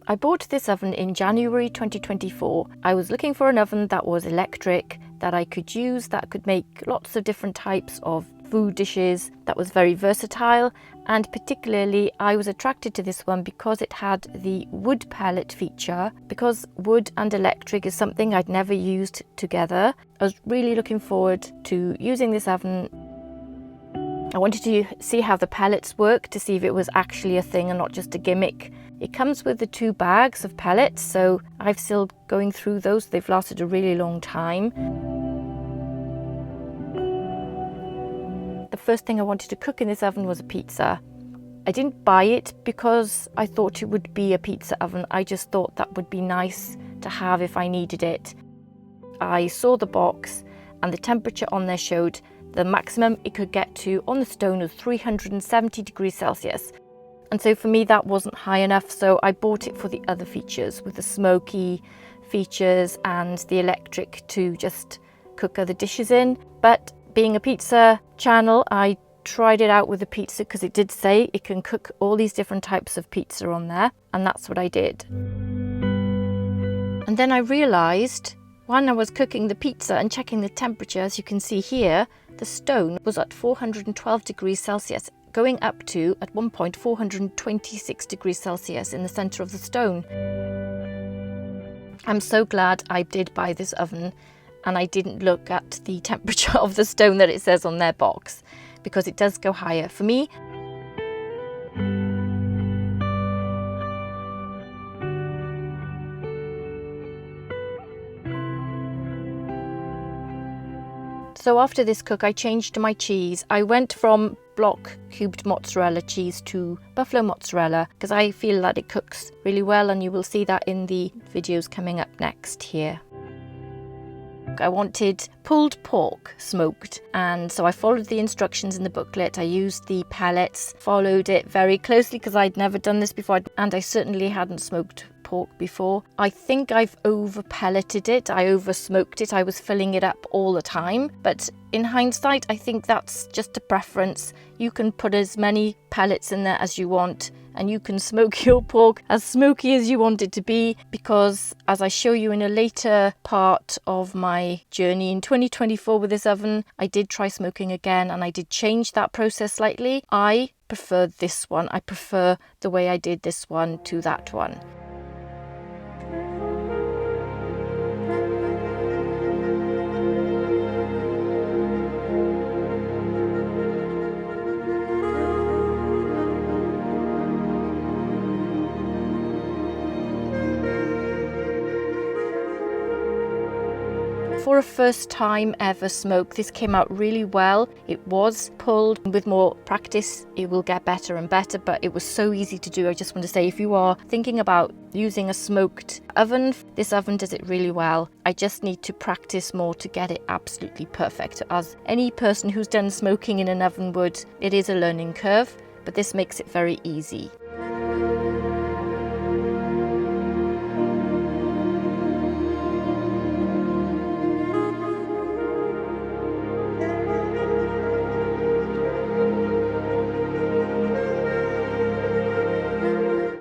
I bought this oven in January 2024. I was looking for an oven that was electric, that I could use, that could make lots of different types of food dishes, that was very versatile, and particularly I was attracted to this one because it had the wood pellet feature. Because wood and electric is something I'd never used together, I was really looking forward to using this oven. I wanted to see how the pellets work, to see if it was actually a thing and not just a gimmick. It comes with the 2 bags of pellets, so I'm still going through those. They've lasted a really long time. The first thing I wanted to cook in this oven was a pizza. I didn't buy it because I thought it would be a pizza oven. I just thought that would be nice to have if I needed it. I saw the box and the temperature on there showed the maximum it could get to on the stone was 370 degrees Celsius. And so for me that wasn't high enough, so I bought it for the other features, with the smoky features and the electric to just cook other dishes in. But being a pizza channel, I tried it out with the pizza because it did say it can cook all these different types of pizza on there, and that's what I did. And then I realised when I was cooking the pizza and checking the temperature, as you can see here, the stone was at 412 degrees Celsius, going up to, at one point, 426 degrees Celsius in the centre of the stone. I'm so glad I did buy this oven and I didn't look at the temperature of the stone that it says on their box, because it does go higher. For me, so after this cook, I changed my cheese. I went from block cubed mozzarella cheese to buffalo mozzarella because I feel that it cooks really well, and you will see that in the videos coming up next here. I wanted pulled pork smoked, and so I followed the instructions in the booklet. I used the pellets, followed it very closely because I'd never done this before, and I certainly hadn't smoked pork before. I think I've over pelleted it, I over smoked it, I was filling it up all the time, but in hindsight I think that's just a preference. You can put as many pellets in there as you want, and you can smoke your pork as smoky as you want it to be, because as I show you in a later part of my journey in 2024 with this oven, I did try smoking again and I did change that process slightly. I prefer this one. I prefer the way I did this one to that one. For a first time ever smoke, this came out really well. It was pulled. With more practice, it will get better and better, but it was so easy to do. I just want to say, if you are thinking about using a smoked oven, this oven does it really well. I just need to practice more to get it absolutely perfect. As any person who's done smoking in an oven would, it is a learning curve, but this makes it very easy.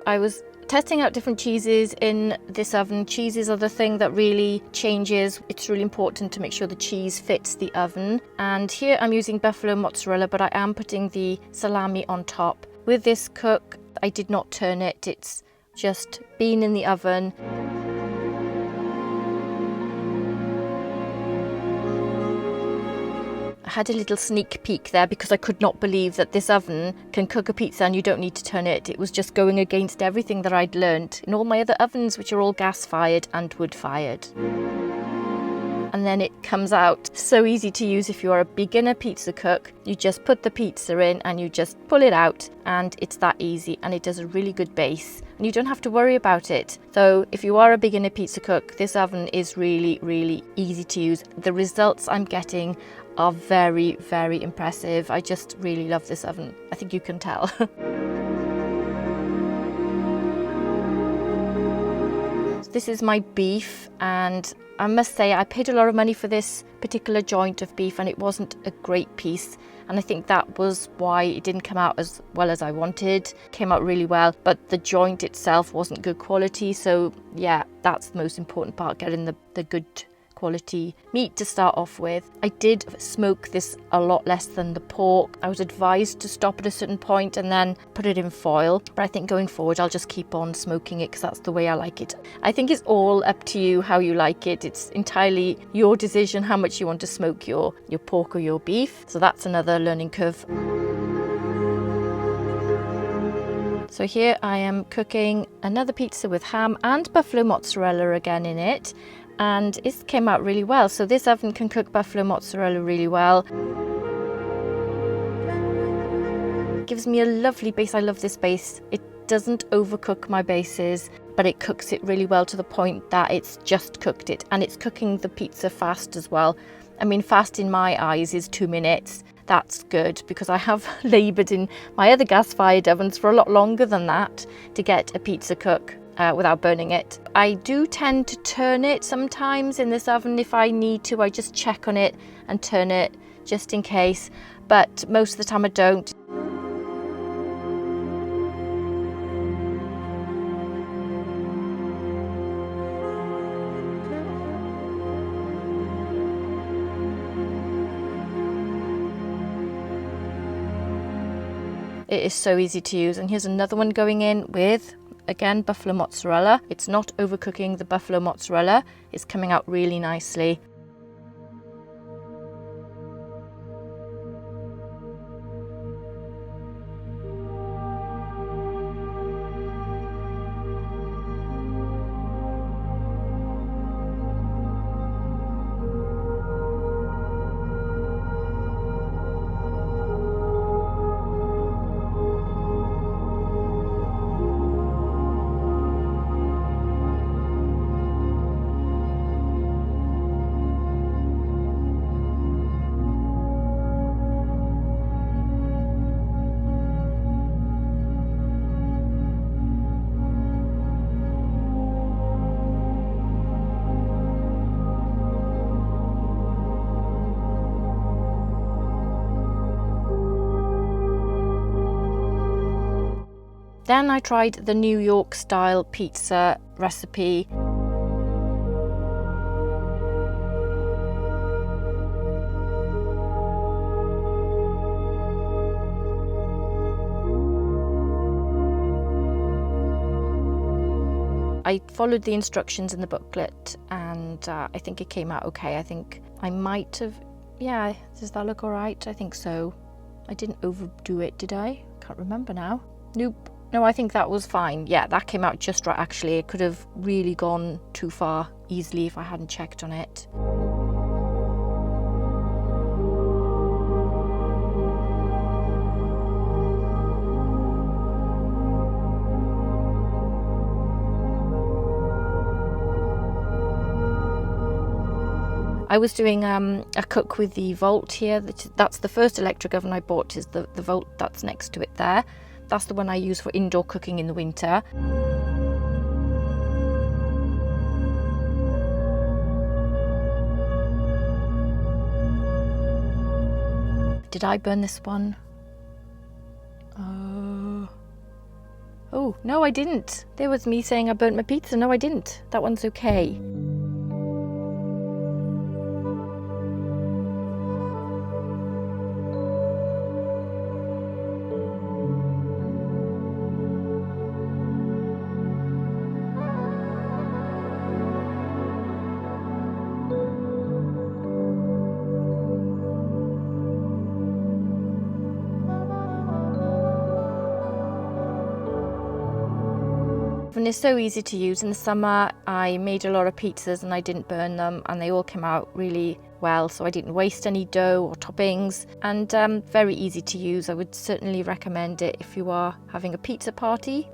I was testing out different cheeses in this oven. Cheeses are the thing that really changes. It's really important to make sure the cheese fits the oven. And here I'm using buffalo mozzarella, but I am putting the salami on top. With this cook, I did not turn it. It's just been in the oven. I had a little sneak peek there because I could not believe that this oven can cook a pizza and you don't need to turn it. It was just going against everything that I'd learnt in all my other ovens, which are all gas-fired and wood-fired. And then it comes out so easy to use if you are a beginner pizza cook. You just put the pizza in and you just pull it out, and it's that easy, and it does a really good base and you don't have to worry about it. So if you are a beginner pizza cook, this oven is really, really easy to use. The results I'm getting are very, very impressive. I just really love this oven. I think you can tell. This is my beef, and I must say I paid a lot of money for this particular joint of beef, and it wasn't a great piece, and I think that was why it didn't come out as well as I wanted. It came out really well, but the joint itself wasn't good quality. So yeah, that's the most important part, getting the good quality meat to start off with. I did smoke this a lot less than the pork. I was advised to stop at a certain point and then put it in foil, but I think going forward I'll just keep on smoking it because that's the way I like it. I think it's all up to you how you like it. It's entirely your decision how much you want to smoke your pork or your beef. So that's another learning curve. So here I am cooking another pizza with ham and buffalo mozzarella again in it, and it came out really well. So this oven can cook buffalo mozzarella really well. It gives me a lovely base. I love this base. It doesn't overcook my bases, but it cooks it really well to the point that it's just cooked it, and it's cooking the pizza fast as well. I mean, fast in my eyes is 2 minutes. That's good, because I have laboured in my other gas-fired ovens for a lot longer than that to get a pizza cook without burning it. I do tend to turn it sometimes in this oven if I need to. I just check on it and turn it just in case, but most of the time I don't. It is so easy to use, and here's another one going in with, again, buffalo mozzarella. It's not overcooking the buffalo mozzarella. It's coming out really nicely. Then I tried the New York style pizza recipe. I followed the instructions in the booklet, and I think it came out okay. I think I might have, yeah, does that look all right? I think so. I didn't overdo it, did I? Can't remember now. Nope. No, I think that was fine. Yeah, that came out just right, actually. It could have really gone too far easily if I hadn't checked on it. I was doing a cook with the Volt here. That's the first electric oven I bought, is the Volt that's next to it there. That's the one I use for indoor cooking in the winter. Did I burn this one? Oh, no, I didn't. There was me saying I burnt my pizza. No, I didn't. That one's okay. And it's so easy to use. In the summer I made a lot of pizzas and I didn't burn them, and they all came out really well, so I didn't waste any dough or toppings, and very easy to use. I would certainly recommend it if you are having a pizza party.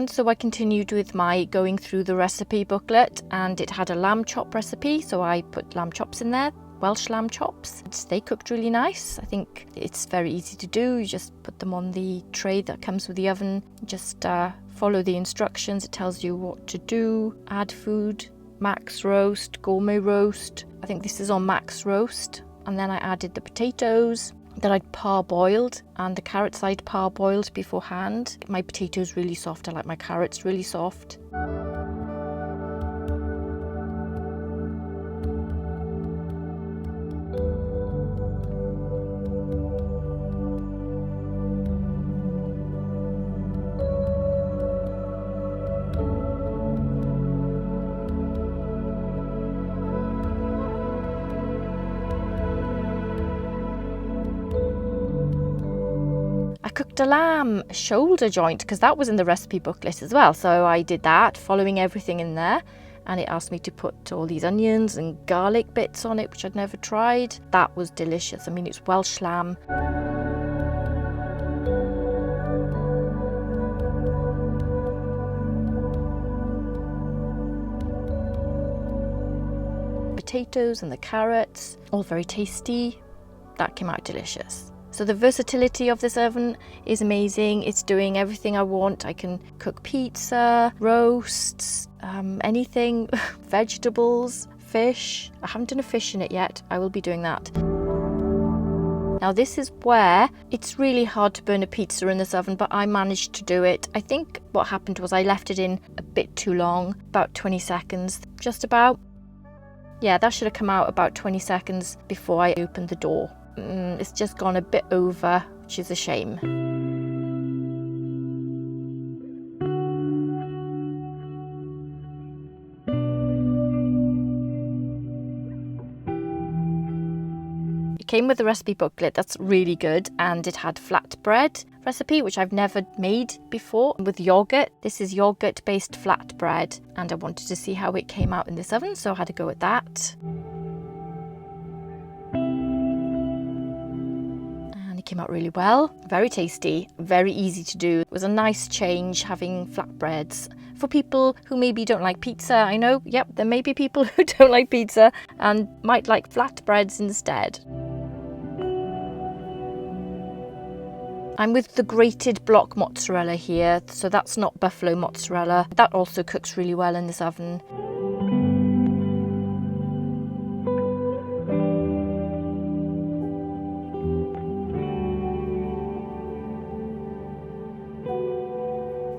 And so I continued with my going through the recipe booklet, and it had a lamb chop recipe, so I put lamb chops in there, Welsh lamb chops. They cooked really nice. I think it's very easy to do. You just put them on the tray that comes with the oven, just follow the instructions. It tells you what to do, add food, max roast, gourmet roast. I think this is on max roast. And then I added the potatoes that I'd parboiled, and the carrots I'd parboiled beforehand. My potatoes really soft. I like my carrots really soft. Cooked a lamb shoulder joint because that was in the recipe booklet as well, so I did that, following everything in there, and it asked me to put all these onions and garlic bits on it, which I'd never tried. That was delicious. I mean, it's Welsh lamb. Potatoes and the carrots, all very tasty. That came out delicious. So the versatility of this oven is amazing. It's doing everything I want. I can cook pizza, roasts, anything, vegetables, fish. I haven't done a fish in it yet. I will be doing that. Now this is where it's really hard to burn a pizza in this oven, but I managed to do it. I think what happened was I left it in a bit too long, about 20 seconds, just about. Yeah, that should have come out about 20 seconds before I opened the door. It's just gone a bit over, which is a shame. It came with a recipe booklet that's really good, and it had flatbread recipe, which I've never made before, with yogurt. This is yogurt based flatbread, and I wanted to see how it came out in this oven, so I had to go with that. Came out really well, very tasty, very easy to do. It was a nice change having flatbreads for people who maybe don't like pizza. I know, yep, there may be people who don't like pizza and might like flatbreads instead. I'm with the grated block mozzarella here, so that's not buffalo mozzarella. That also cooks really well in this oven.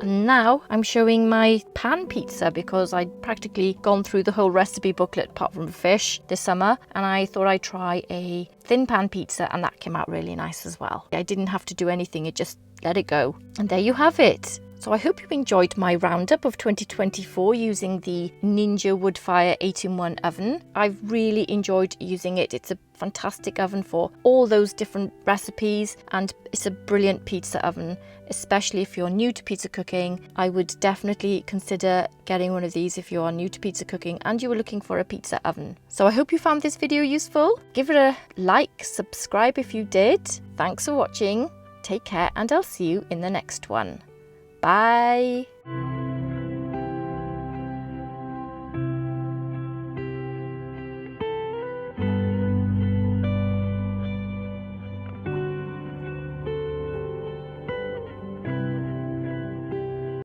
And now I'm showing my pan pizza because I'd practically gone through the whole recipe booklet apart from the fish this summer, and I thought I'd try a thin pan pizza, and that came out really nice as well. I didn't have to do anything, it just let it go. And there you have it. So I hope you enjoyed my roundup of 2024 using the Ninja Woodfire 8-in-1 oven. I've really enjoyed using it. It's a fantastic oven for all those different recipes, and it's a brilliant pizza oven, especially if you're new to pizza cooking. I would definitely consider getting one of these if you are new to pizza cooking and you were looking for a pizza oven. So I hope you found this video useful. Give it a like, subscribe if you did. Thanks for watching. Take care, and I'll see you in the next one. Bye.